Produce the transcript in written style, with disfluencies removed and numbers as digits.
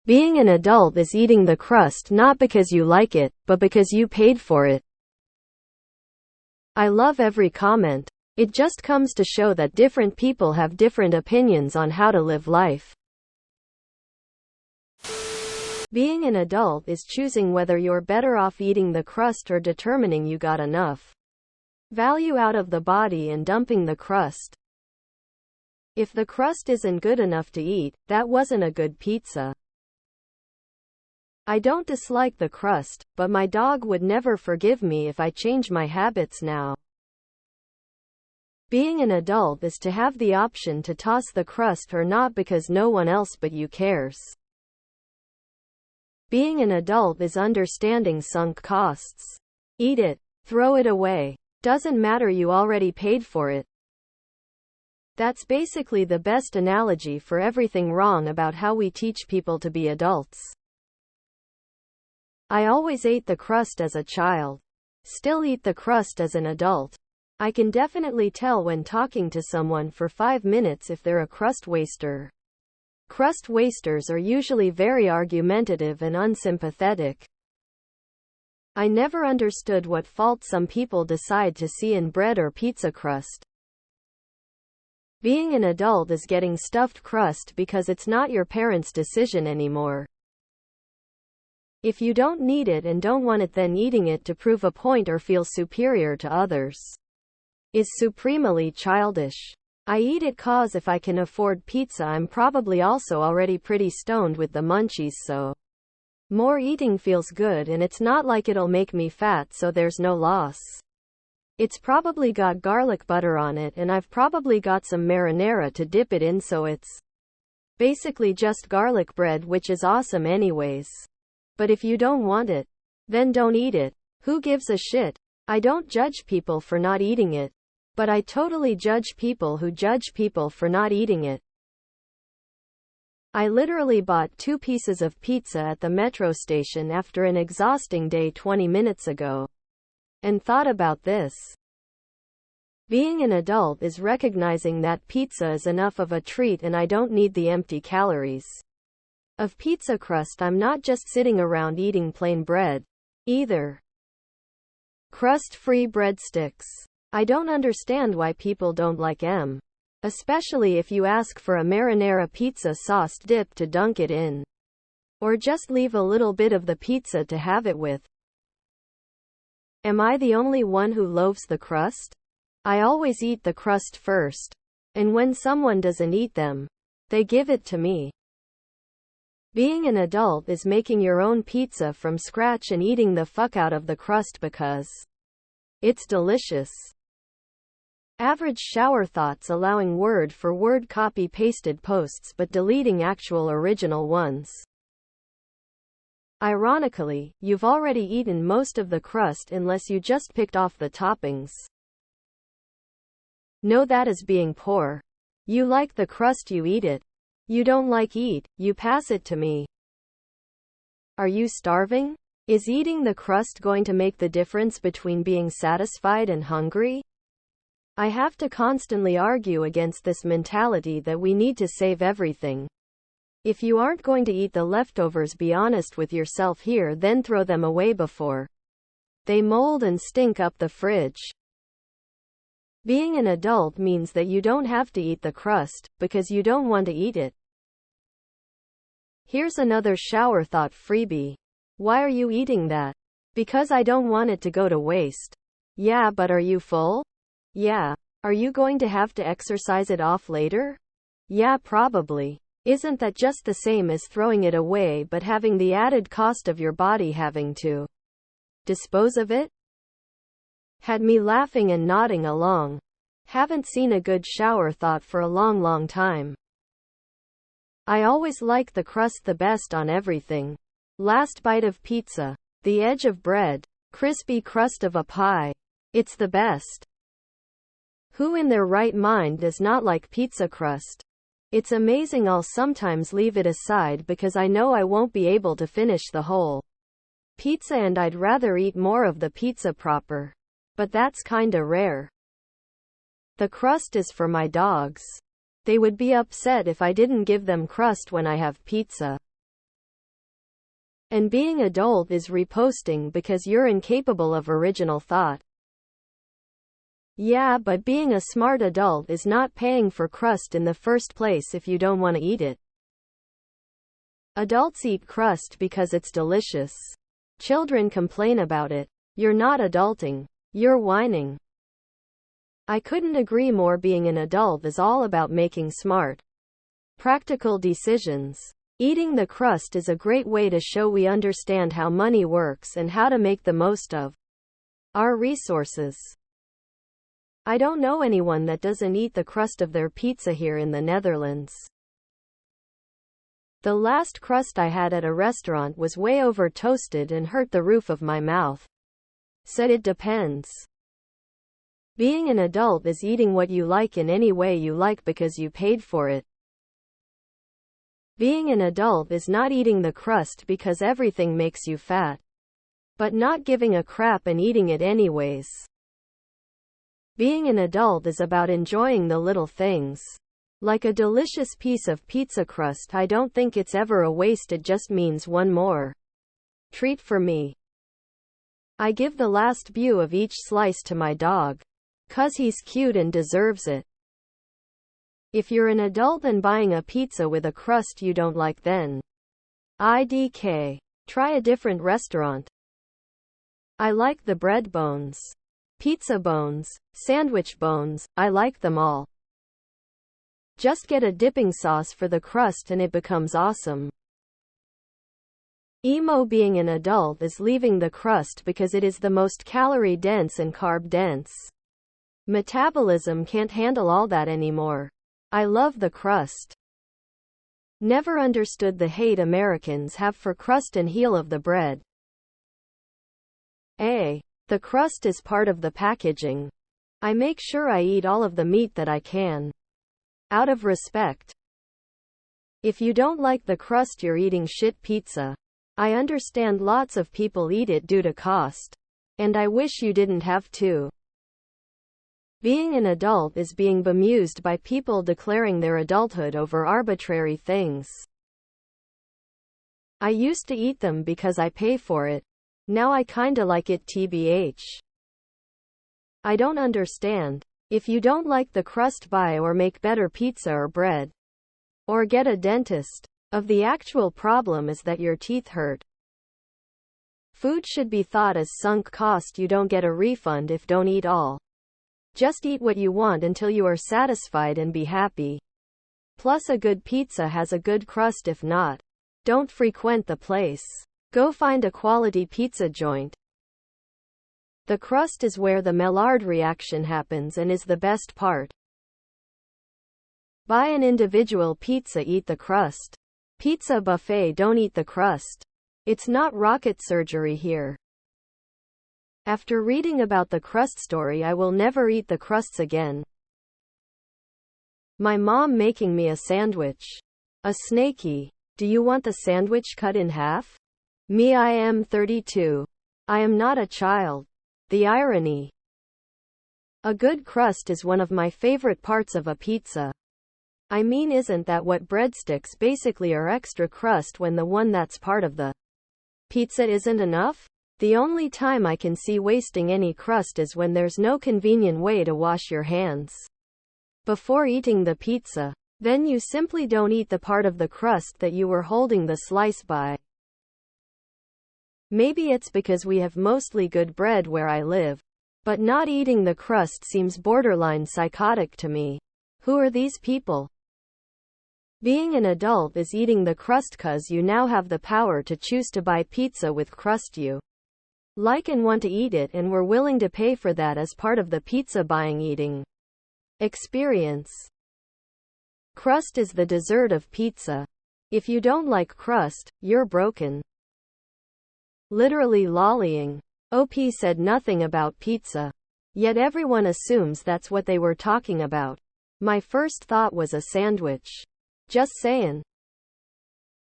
Being an adult is eating the crust not because you like it, but because you paid for it. I love every comment. It just comes to show that different people have different opinions on how to live life. Being an adult is choosing whether you're better off eating the crust or determining you got enough value out of the body and dumping the crust. If the crust isn't good enough to eat, that wasn't a good pizza. I don't dislike the crust, but my dog would never forgive me if I change my habits now. Being an adult is to have the option to toss the crust or not because no one else but you cares. Being an adult is understanding sunk costs. Eat it. Throw it away. Doesn't matter, you already paid for it. That's basically the best analogy for everything wrong about how we teach people to be adults. I always ate the crust as a child. Still eat the crust as an adult. I can definitely tell when talking to someone for 5 minutes if they're a crust waster. Crust wasters are usually very argumentative and unsympathetic. I never understood what fault some people decide to see in bread or pizza crust. Being an adult is getting stuffed crust because it's not your parents' decision anymore. If you don't need it and don't want it, then eating it to prove a point or feel superior to others is supremely childish. I eat it cause if I can afford pizza, I'm probably also already pretty stoned with the munchies, so more eating feels good and it's not like it'll make me fat, so there's no loss. It's probably got garlic butter on it and I've probably got some marinara to dip it in, so it's basically just garlic bread, which is awesome anyways. But if you don't want it, then don't eat it. Who gives a shit? I don't judge people for not eating it, but I totally judge people who judge people for not eating it. I literally bought 2 pieces of pizza at the metro station after an exhausting day 20 minutes ago, and thought about this. Being an adult is recognizing that pizza is enough of a treat and I don't need the empty calories of pizza crust. I'm not just sitting around eating plain bread either. Crust-free breadsticks. I don't understand why people don't like them. Especially if you ask for a marinara pizza sauce dip to dunk it in. Or just leave a little bit of the pizza to have it with. Am I the only one who loathes the crust? I always eat the crust first. And when someone doesn't eat them, they give it to me. Being an adult is making your own pizza from scratch and eating the fuck out of the crust because it's delicious. Average shower thoughts, allowing word for word copy pasted posts but deleting actual original ones. Ironically, you've already eaten most of the crust unless you just picked off the toppings. Know that as being poor. You like the crust, you eat it. You don't like eat, you pass it to me. Are you starving? Is eating the crust going to make the difference between being satisfied and hungry? I have to constantly argue against this mentality that we need to save everything. If you aren't going to eat the leftovers, be honest with yourself here, then throw them away before they mold and stink up the fridge. Being an adult means that you don't have to eat the crust because you don't want to eat it. Here's another shower thought freebie. Why are you eating that? Because I don't want it to go to waste. Yeah, but are you full? Yeah. Are you going to have to exercise it off later? Yeah, probably. Isn't that just the same as throwing it away but having the added cost of your body having to dispose of it? Had me laughing and nodding along. Haven't seen a good shower thought for a long time. I always like the crust the best on everything. Last bite of pizza. The edge of bread. Crispy crust of a pie. It's the best. Who in their right mind does not like pizza crust? It's amazing. I'll sometimes leave it aside because I know I won't be able to finish the whole pizza and I'd rather eat more of the pizza proper. But that's kinda rare. The crust is for my dogs. They would be upset if I didn't give them crust when I have pizza. And being adult is reposting because you're incapable of original thought. Yeah, but being a smart adult is not paying for crust in the first place if you don't want to eat it. Adults eat crust because it's delicious. Children complain about it. You're not adulting. You're whining. I couldn't agree more. Being an adult is all about making smart, practical decisions. Eating the crust is a great way to show we understand how money works and how to make the most of our resources. I don't know anyone that doesn't eat the crust of their pizza here in the Netherlands. The last crust I had at a restaurant was way over toasted and hurt the roof of my mouth. Said it depends. Being an adult is eating what you like in any way you like because you paid for it. Being an adult is not eating the crust because everything makes you fat, but not giving a crap and eating it anyways. Being an adult is about enjoying the little things. Like a delicious piece of pizza crust. I don't think it's ever a waste, it just means one more treat for me. I give the last view of each slice to my dog, 'cause he's cute and deserves it. If you're an adult and buying a pizza with a crust you don't like, then IDK. Try a different restaurant. I like the bread bones, pizza bones, sandwich bones, I like them all. Just get a dipping sauce for the crust and it becomes awesome. Emo. Being an adult is leaving the crust because it is the most calorie dense and carb dense. Metabolism can't handle all that anymore. I love the crust. Never understood the hate Americans have for crust and heel of the bread. The crust is part of the packaging. I make sure I eat all of the meat that I can, out of respect. If you don't like the crust, you're eating shit pizza. I understand lots of people eat it due to cost, and I wish you didn't have to. Being an adult is being bemused by people declaring their adulthood over arbitrary things. I used to eat them because I pay for it. Now I kinda like it tbh. I don't understand. If you don't like the crust, buy or make better pizza or bread. Or get a dentist. Of the actual problem is that your teeth hurt. Food should be thought as sunk cost. You don't get a refund if don't eat all. Just eat what you want until you are satisfied and be happy. Plus a good pizza has a good crust. If not, don't frequent the place. Go find a quality pizza joint. The crust is where the Maillard reaction happens and is the best part. Buy an individual pizza, eat the crust. Pizza buffet, don't eat the crust. It's not rocket surgery here. After reading about the crust story, I will never eat the crusts again. My mom making me a sandwich. A snaky. Do you want the sandwich cut in half? Me, I am 32. I am not a child. The irony. A good crust is one of my favorite parts of a pizza. I mean, isn't that what breadsticks basically are? Extra crust when the one that's part of the pizza isn't enough? The only time I can see wasting any crust is when there's no convenient way to wash your hands before eating the pizza. Then you simply don't eat the part of the crust that you were holding the slice by. Maybe it's because we have mostly good bread where I live, but not eating the crust seems borderline psychotic to me. Who are these people? Being an adult is eating the crust 'cause you now have the power to choose to buy pizza with crust you like and want to eat it, and we're willing to pay for that as part of the pizza buying eating experience. Crust is the dessert of pizza. If you don't like crust, you're broken. Literally lollying. OP said nothing about pizza. Yet everyone assumes that's what they were talking about. My first thought was a sandwich. Just saying.